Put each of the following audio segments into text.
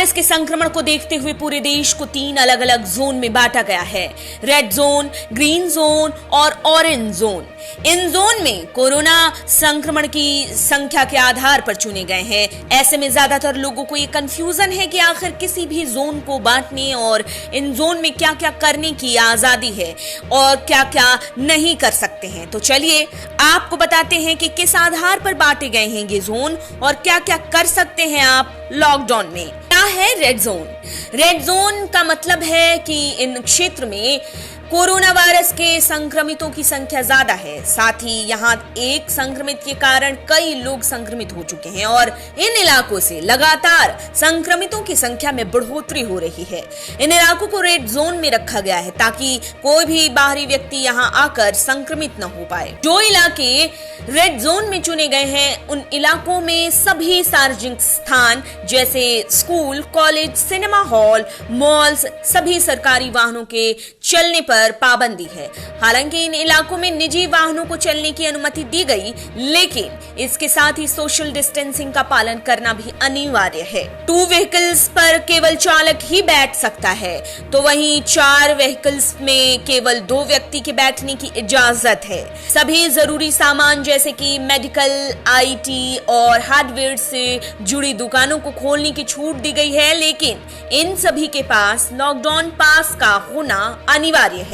Virus के संक्रमण को देखते हुए पूरे देश को 3 अलग अलग जोन में बांटा गया है। रेड जोन, ग्रीन जोन और ऑरेंज जोन। इन जोन में कोरोना संक्रमण की संख्या के आधार पर चुने गए हैं। ऐसे में ज्यादातर लोगों को ये कंफ्यूजन है कि आखिर किसी भी जोन को बांटने और इन जोन में क्या क्या करने की आजादी है और क्या क्या नहीं कर सकते हैं। तो चलिए आपको बताते हैं कि किस आधार पर बांटे गए हैं ये जोन और क्या क्या कर सकते हैं आप लॉकडाउन में। क्या है रेड जोन? रेड जोन का मतलब है कि इन क्षेत्र में कोरोना वायरस के संक्रमितों की संख्या ज्यादा है। साथ ही यहाँ एक संक्रमित के कारण कई लोग संक्रमित हो चुके हैं और इन इलाकों से लगातार संक्रमितों की संख्या में बढ़ोतरी हो रही है। इन इलाकों को रेड जोन में रखा गया है ताकि कोई भी बाहरी व्यक्ति यहाँ आकर संक्रमित न हो पाए। जो इलाके रेड जोन में चुने गए हैं उन इलाकों में सभी सार्वजनिक स्थान जैसे school, college, cinema hall, malls, सभी सरकारी वाहनों के चलने पर पाबंदी है। हालांकि इन इलाकों में निजी वाहनों को चलने की अनुमति दी गई, लेकिन इसके साथ ही सोशल डिस्टेंसिंग का पालन करना भी अनिवार्य है। 2 व्हीकल्स पर केवल चालक ही बैठ सकता है, तो वहीं 4 व्हीकल्स में केवल 2 व्यक्ति के बैठने की इजाजत है। सभी जरूरी सामान जैसे कि मेडिकल, IT और हार्डवेयर से जुड़ी दुकानों को खोलने की छूट दी गई है, लेकिन इन सभी के पास लॉकडाउन पास का होना अनिवार्य है।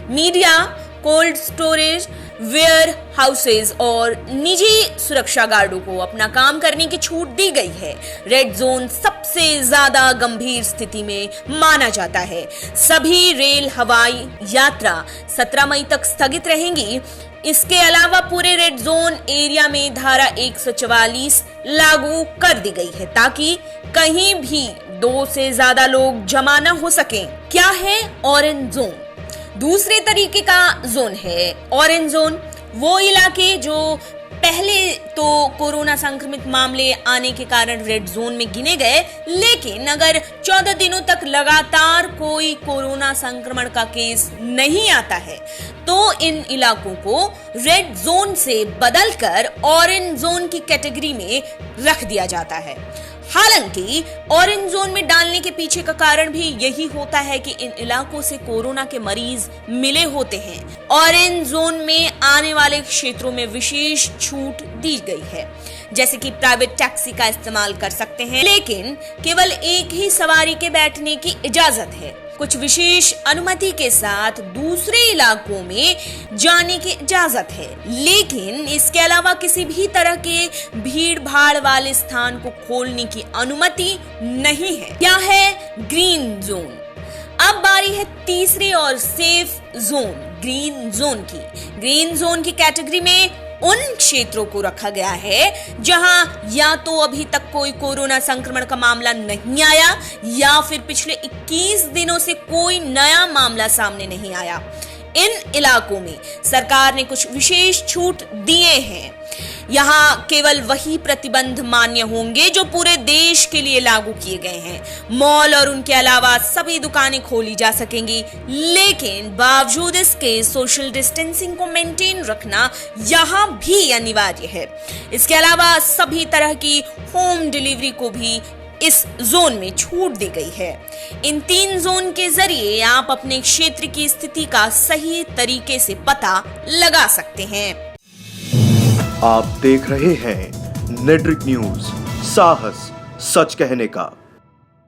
Media, cold storage, warehouses और निजी सुरक्षा गार्डों को अपना काम करने की छूट दी गई है। रेड जोन सबसे ज्यादा गंभीर स्थिति में माना जाता है। सभी रेल, हवाई यात्रा 17 मई तक स्थगित रहेंगी। इसके अलावा पूरे रेड जोन एरिया में धारा 144 लागू कर दी गई है ताकि कहीं भी 2 से ज्यादा लोग जमा न हो सकें। क्या है ऑरेंज जोन? दूसरे तरीके का जोन है ऑरेंज जोन। वो इलाके जो पहले तो कोरोना संक्रमित मामले आने के कारण रेड जोन में गिने गए, लेकिन अगर 14 दिनों तक लगातार कोई कोरोना संक्रमण का केस नहीं आता है तो इन इलाकों को रेड जोन से बदलकर ऑरेंज जोन की कैटेगरी में रख दिया जाता है। हालांकि ऑरेंज जोन में डालने के पीछे का कारण भी यही होता है कि इन इलाकों से कोरोना के मरीज मिले होते हैं। ऑरेंज जोन में आने वाले क्षेत्रों में विशेष छूट दी गई है, जैसे कि प्राइवेट टैक्सी का इस्तेमाल कर सकते हैं, लेकिन केवल एक ही सवारी के बैठने की इजाजत है। कुछ विशेष अनुमति के साथ दूसरे इलाकों में जाने की इजाजत है, लेकिन इसके अलावा किसी भी तरह के भीड़ भाड़ वाले स्थान को खोलने की अनुमति नहीं है। क्या है ग्रीन जोन? अब बारी है तीसरी और सेफ जोन ग्रीन जोन की। ग्रीन जोन की कैटेगरी में उन क्षेत्रों को रखा गया है जहां या तो अभी तक कोई कोरोना संक्रमण का मामला नहीं आया या फिर पिछले 21 दिनों से कोई नया मामला सामने नहीं आया। इन इलाकों में सरकार ने कुछ विशेष छूट दिए हैं। यहाँ केवल वही प्रतिबंध मान्य होंगे जो पूरे देश के लिए लागू किए गए हैं। मॉल और उनके अलावा सभी दुकानें खोली जा सकेंगी, लेकिन बावजूद इसके सोशल डिस्टेंसिंग को मेंटेन रखना यहाँ भी अनिवार्य है। इसके अलावा सभी तरह की होम डिलीवरी को भी इस जोन में छूट दी गई है। इन 3 जोन के जरिए आप अपने क्षेत्र की स्थिति का सही तरीके से पता लगा सकते हैं। आप देख रहे हैं नेट्रिक न्यूज, साहस सच कहने का।